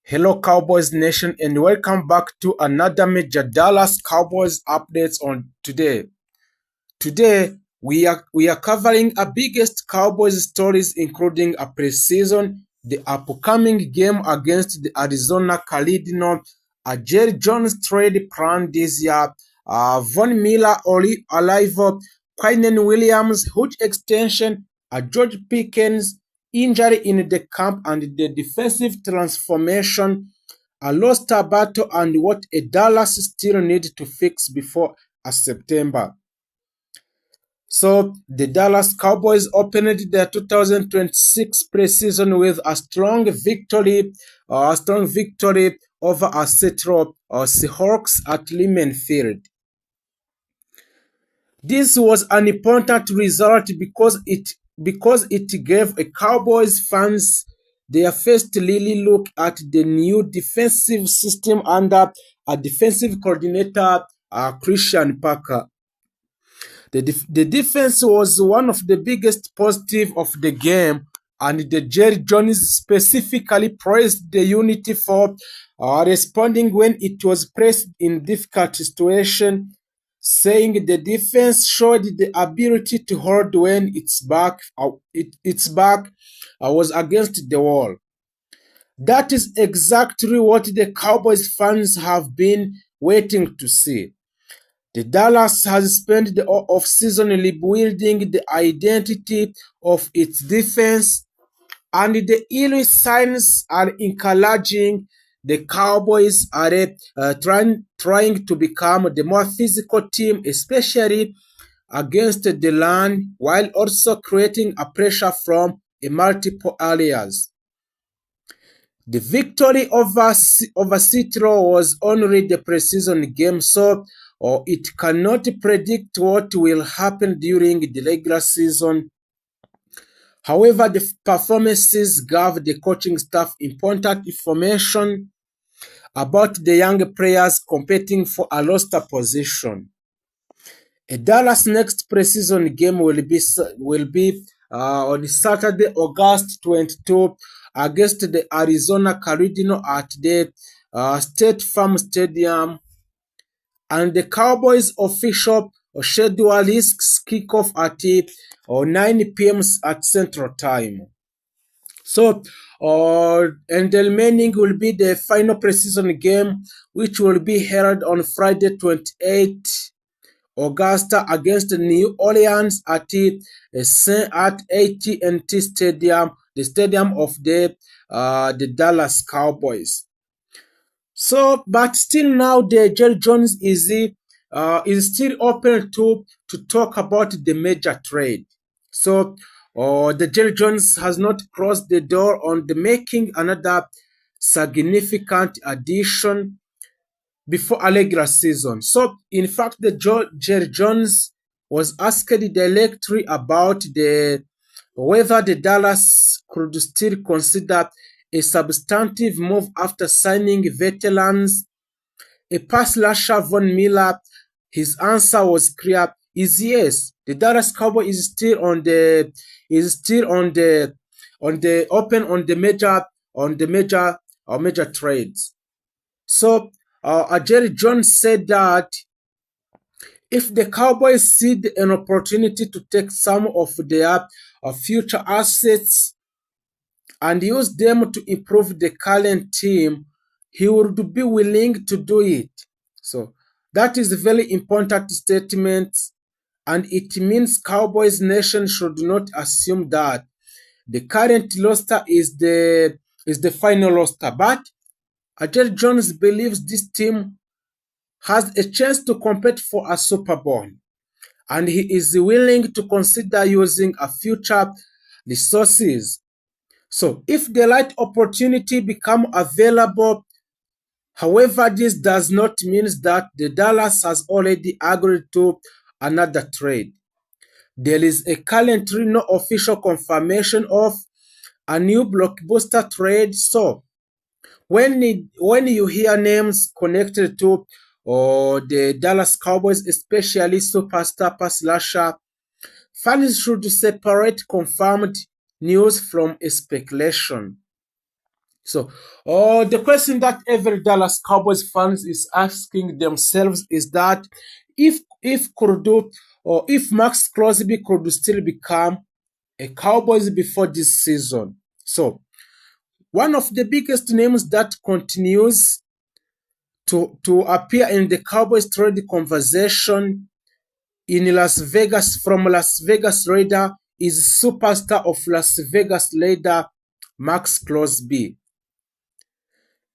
Hello Cowboys Nation and welcome back to another major Dallas Cowboys updates on today. Today we are covering our biggest Cowboys stories including a preseason, the upcoming game against the Arizona Cardinals, a Jerry Jones trade plan this year, Von Miller arrival, Quinnen Williams huge extension, a George Pickens injury in the camp and the defensive transformation, a lost battle and what a Dallas still need to fix before September. So the Dallas Cowboys opened their 2026 preseason with a strong victory over a Seattle Seahawks at Lehman Field. This was an important result because it gave a Cowboys fans their first really look at the new defensive system under a defensive coordinator, Christian Parker. The defense was one of the biggest positive of the game, and the Jerry Jones specifically praised the unity for responding when it was pressed in difficult situation, saying the defense showed the ability to hold when its back was against the wall. That is exactly what the Cowboys fans have been waiting to see. The Dallas has spent the offseason rebuilding the identity of its defense, and the early signs are encouraging. The Cowboys are trying to become the more physical team, especially against the run, while also creating a pressure from multiple areas. The victory over Seattle was only the preseason game, so it cannot predict what will happen during the regular season. However, the performances gave the coaching staff important information about the young players competing for a roster position. A Dallas next preseason game will be on Saturday, August 22, against the Arizona Cardinals at the State Farm Stadium, and the Cowboys official schedule is kickoff at 9 p.m. at Central Time. So, and the remaining will be the final preseason game, which will be held on Friday, 28 Augusta against New Orleans at AT&T Stadium, the stadium of the Dallas Cowboys. So, but still now the Jerry Jones is still open to talk about the major trade. So, the Jerry Jones has not closed the door on the making another significant addition before a regular season. So, in fact, Jerry Jones was asked directly about whether the Dallas could still consider a substantive move after signing veterans, a pass rusher Von Miller. His answer was clear: is yes. The Dallas Cowboys is still on the open on the major trades. So Jerry Jones said that if the Cowboys see an opportunity to take some of their future assets and use them to improve the current team, he would be willing to do it. So that is a very important statement, and it means Cowboys Nation should not assume that the current roster is the final roster. But Jerry Jones believes this team has a chance to compete for a Super Bowl, and he is willing to consider using a future resources. So if the right opportunity become available, however, this does not mean that the Dallas has already agreed to another trade. There is currently no official confirmation of a new blockbuster trade. So when you hear names connected to the Dallas Cowboys, especially superstar pass rusher, fans should separate confirmed news from speculation. So, the question that every Dallas Cowboys fans is asking themselves is that if Kurdu or if Max Crosby could still become a Cowboys before this season. So, one of the biggest names that continues to appear in the Cowboys trade conversation in Las Vegas from Las Vegas Raider is superstar of Las Vegas Raider Max Crosby.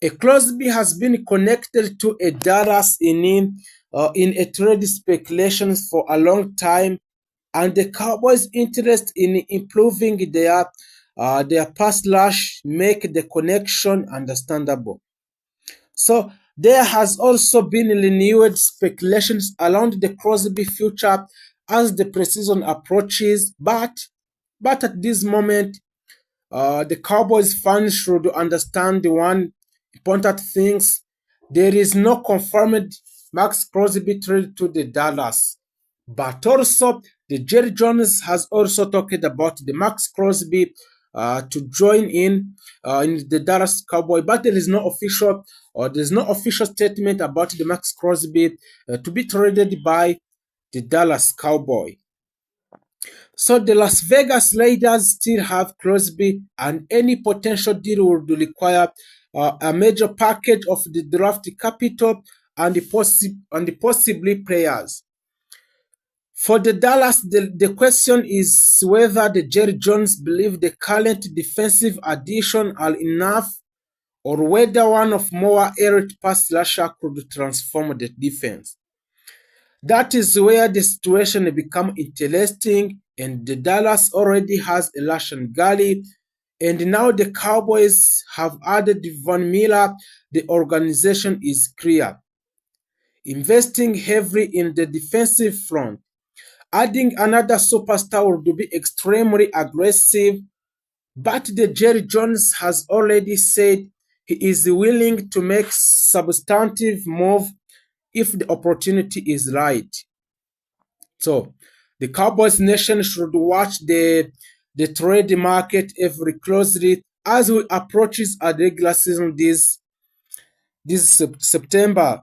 A Crosby has been connected to a Dallas in a trade speculation for a long time, and the Cowboys' interest in improving their pass rush make the connection understandable. So there has also been renewed speculations around the Crosby future as the preseason approaches, but at this moment, the Cowboys fans should understand the one important things. There is no confirmed Max Crosby trade to the Dallas. But also, the Jerry Jones has also talked about the Max Crosby to join in the Dallas Cowboy, but there is no official or there's no official statement about the Max Crosby to be traded by the Dallas Cowboy. So the Las Vegas Raiders still have Crosby, and any potential deal would require a major package of the draft capital and the possibly players. For the Dallas, the question is whether the Jerry Jones believe the current defensive addition are enough or whether one of more elite pass rusher could transform the defense. That is where the situation become interesting, and the Dallas already has a Lashan Gully, and now the Cowboys have added Von Miller. The organization is clear, investing heavily in the defensive front. Adding another superstar would be extremely aggressive, but the Jerry Jones has already said he is willing to make substantive move if the opportunity is right. So the Cowboys nation should watch the trade market very closely as we approaches a regular season this September.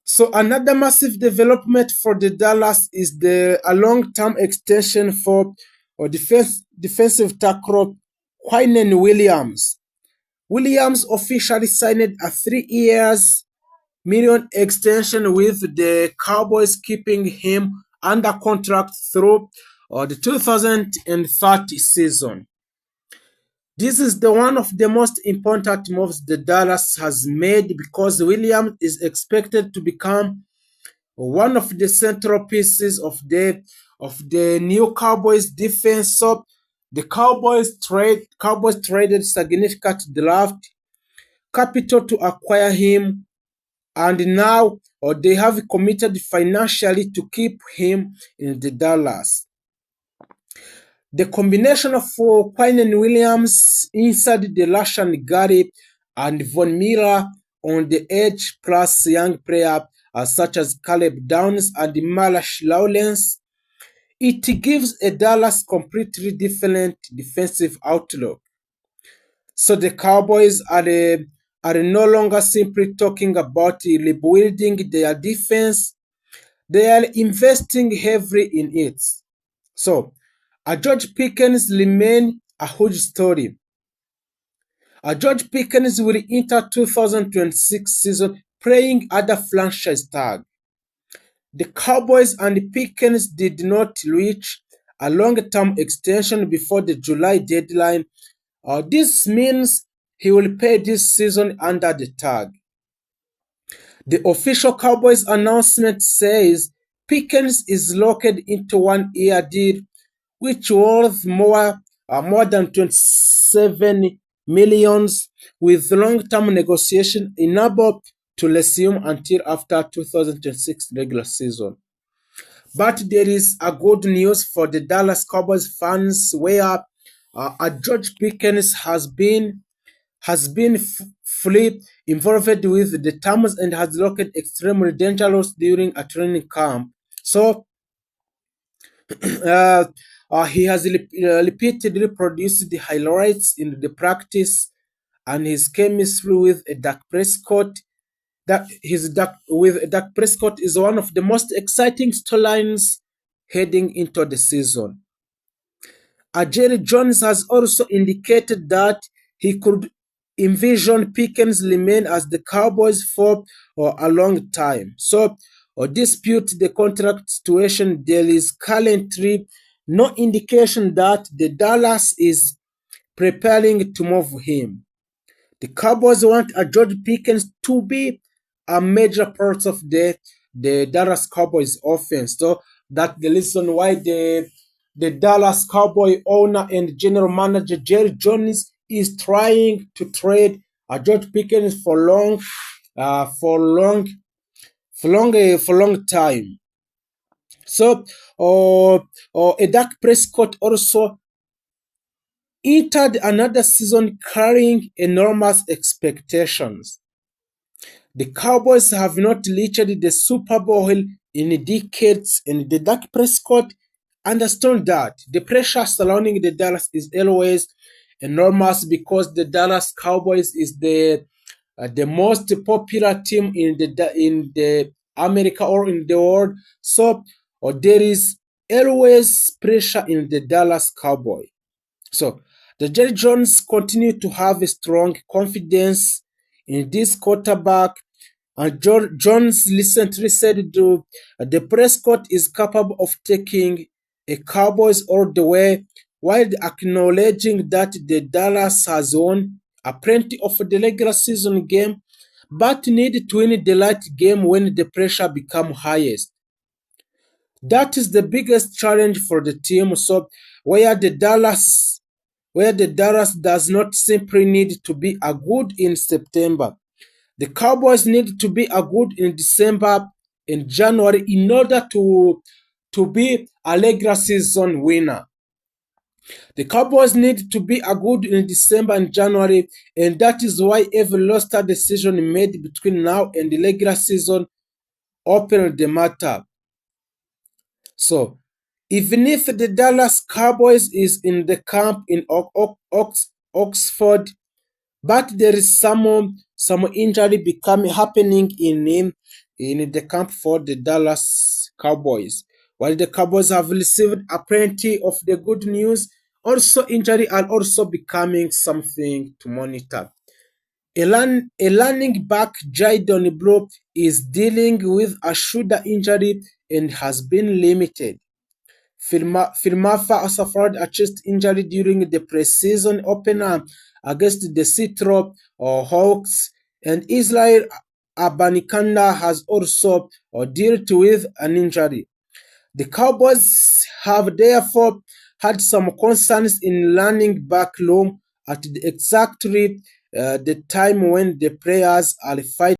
So another massive development for the Dallas is a long-term extension for defensive tackle Quinnen Williams. Williams officially signed a 3 years million extension with the Cowboys, keeping him under contract through the 2030 season. This is the one of the most important moves the Dallas has made because Williams is expected to become one of the central pieces of the new Cowboys defense. So the Cowboys traded significant draft capital to acquire him, and now they have committed financially to keep him in the Dallas. The combination of Quinnen Williams inside the Lashan Gary and Von Miller on the edge plus young players such as Caleb Downs and Malash Lawrence, it gives a Dallas completely different defensive outlook. So the Cowboys are no longer simply talking about rebuilding their defense, they are investing heavily in it. So, George Pickens remain a huge story. George Pickens will enter 2026 season playing at the franchise tag. The Cowboys and Pickens did not reach a long-term extension before the July deadline. This means he will pay this season under the tag. The official Cowboys announcement says Pickens is locked into 1 year deal, which worth more than 27 millions, with long-term negotiation enabled to resume until after 2026 regular season. But there is a good news for the Dallas Cowboys fans, where George Pickens has been fully involved with the terms and has looked extremely dangerous during a training camp. So uh, He has repeatedly produced the highlights in the practice, and his chemistry with Dak Prescott. Dak Prescott is one of the most exciting storylines heading into the season. Jerry Jones has also indicated that he could envision Pickens remain as the Cowboys for a long time. So, dispute the contract situation, there is currently no indication that the Dallas is preparing to move him. The Cowboys want a George Pickens to be a major part of the Dallas Cowboys offense. So that's the reason why the Dallas Cowboy owner and general manager Jerry Jones is trying to trade a George Pickens for long time. So, Dak Prescott also entered another season carrying enormous expectations. The Cowboys have not reached the Super Bowl in decades, and the Dak Prescott understood that the pressure surrounding the Dallas is always enormous because the Dallas Cowboys is the most popular team in the America or in the world. So there is always pressure in the Dallas Cowboy. So the Jerry Jones continue to have a strong confidence in this quarterback. And Jones recently said the Prescott is capable of taking a Cowboys all the way, while acknowledging that the Dallas has won a plenty of the regular season game, but need to win the late game when the pressure becomes highest. That is the biggest challenge for the team. So where the Dallas does not simply need to be a good in September. The Cowboys need to be a good in December and January in order to be a regular season winner. The Cowboys need to be a good in December and January, and that is why every roster decision made between now and the regular season open the matter. So, even if the Dallas Cowboys is in the camp in Oxford, but there is some injury becoming happening in the camp for the Dallas Cowboys. While the Cowboys have received a plenty of the good news, also injury are also becoming something to monitor. A running back Jadon Blow is dealing with a shoulder injury and has been limited. Filmafa suffered a chest injury during the preseason opener against the Seattle Hawks, and Israel Abanikanda has also dealt with an injury. The Cowboys have therefore had some concerns in running back room at exactly the time when the players are fighting